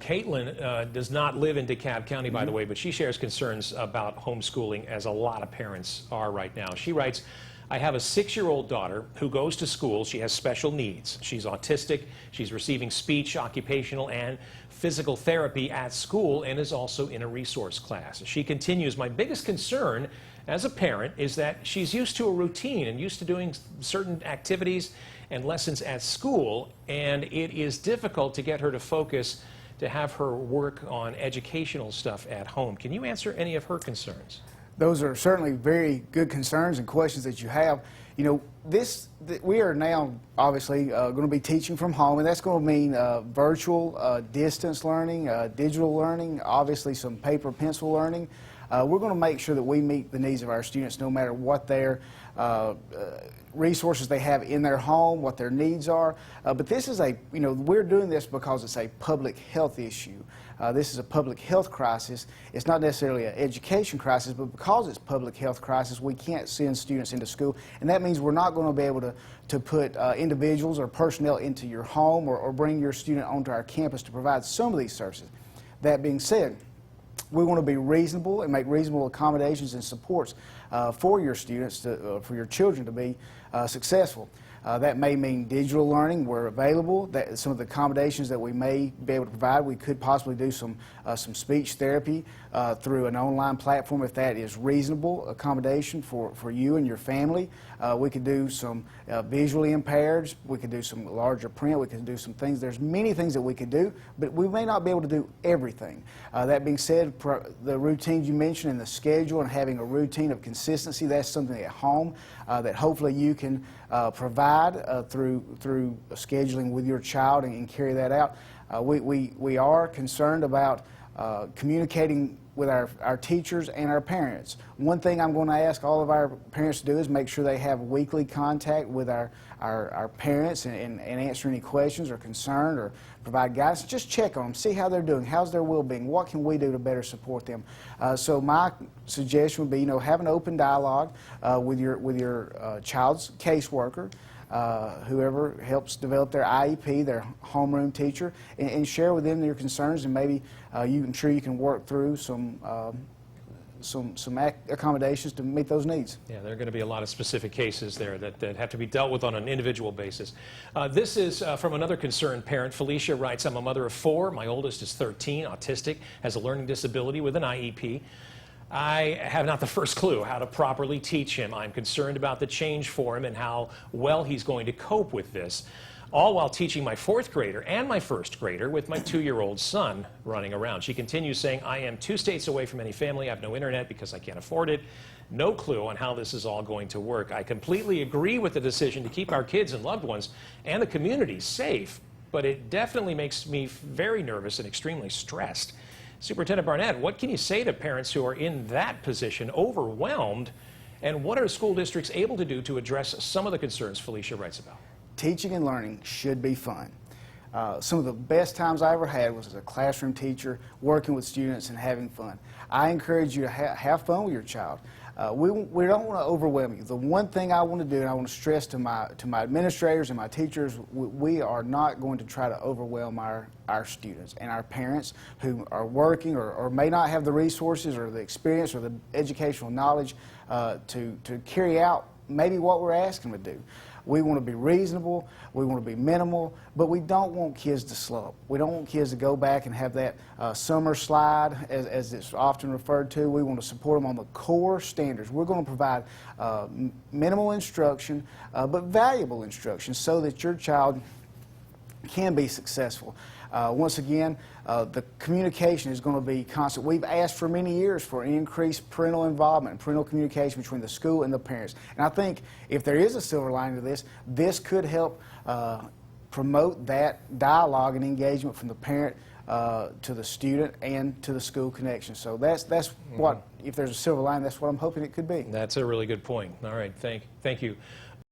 Caitlin does not live in DeKalb County, by the way, but she shares concerns about homeschooling, as a lot of parents are right now. She writes, I have a 6-year-old daughter who goes to school. She has special needs. She's autistic. She's receiving speech, occupational, and physical therapy at school, and is also in a resource class. She continues, my biggest concern as a parent is that she's used to a routine and used to doing certain activities and lessons at school, and it is difficult to get her to focus to have her work on educational stuff at home. Can you answer any of her concerns? Those are certainly very good concerns and questions that you have. You know, we are now obviously going to be teaching from home, and that's going to mean virtual, distance learning, digital learning, obviously some paper pencil learning. We're going to make sure that we meet the needs of our students no matter what their resources they have in their home, what their needs are. But this is we're doing this because it's a public health issue. This is a public health crisis. It's not necessarily an education crisis, but because it's a public health crisis, we can't send students into school. And that means we're not going to be able to put individuals or personnel into your home or bring your student onto our campus to provide some of these services. That being said, we want to be reasonable and make reasonable accommodations and supports for your students, for your children to be successful. That may mean digital learning where available. Some of the accommodations that we may be able to provide, we could possibly do some speech therapy through an online platform if that is reasonable accommodation for you and your family. We could do some visually impaired. We could do some larger print. We could do some things. There's many things that we could do, but we may not be able to do everything. That being said, the routines you mentioned and the schedule and having a routine of consistency, that's something at home that hopefully you can provide through scheduling with your child and carry that out. We are concerned about communicating with our teachers and our parents. One thing I'm going to ask all of our parents to do is make sure they have weekly contact with our parents and answer any questions or concern or provide guidance. Just check on them, see how they're doing, how's their well-being, what can we do to better support them. So my suggestion would be, have an open dialogue with your child's caseworker, whoever helps develop their IEP, their homeroom teacher, and share with them your concerns, and maybe you can work through some accommodations to meet those needs. Yeah, there are going to be a lot of specific cases there that have to be dealt with on an individual basis. This is from another concerned parent. Felicia writes, I'm a mother of 4. My oldest is 13, autistic, has a learning disability with an IEP. I have not the first clue how to properly teach him. I'm concerned about the change for him and how well he's going to cope with this, all while teaching my 4th grader and my 1st grader with my 2-year-old son running around. She continues saying, I am 2 states away from any family. I have no internet because I can't afford it. No clue on how this is all going to work. I completely agree with the decision to keep our kids and loved ones and the community safe, but it definitely makes me very nervous and extremely stressed. Superintendent Barnett, what can you say to parents who are in that position, overwhelmed, and what are school districts able to do to address some of the concerns Felicia writes about? Teaching and learning should be fun. Some of the best times I ever had was as a classroom teacher, working with students and having fun. I encourage you to have fun with your child. We don't want to overwhelm you. The one thing I want to do, and I want to stress to my administrators and my teachers, we are not going to try to overwhelm our students and our parents who are working or may not have the resources or the experience or the educational knowledge to carry out maybe what we're asking them to do. We want to be reasonable, we want to be minimal, but we don't want kids to slump. We don't want kids to go back and have that summer slide, as it's often referred to. We want to support them on the core standards. We're going to provide minimal instruction, but valuable instruction so that your child can be successful. Once again, the communication is going to be constant. We've asked for many years for increased parental involvement and parental communication between the school and the parents. And I think if there is a silver lining to this, this could help promote that dialogue and engagement from the parent to the student and to the school connection. So that's what, if there's a silver lining, that's what I'm hoping it could be. That's a really good point. All right, thank you.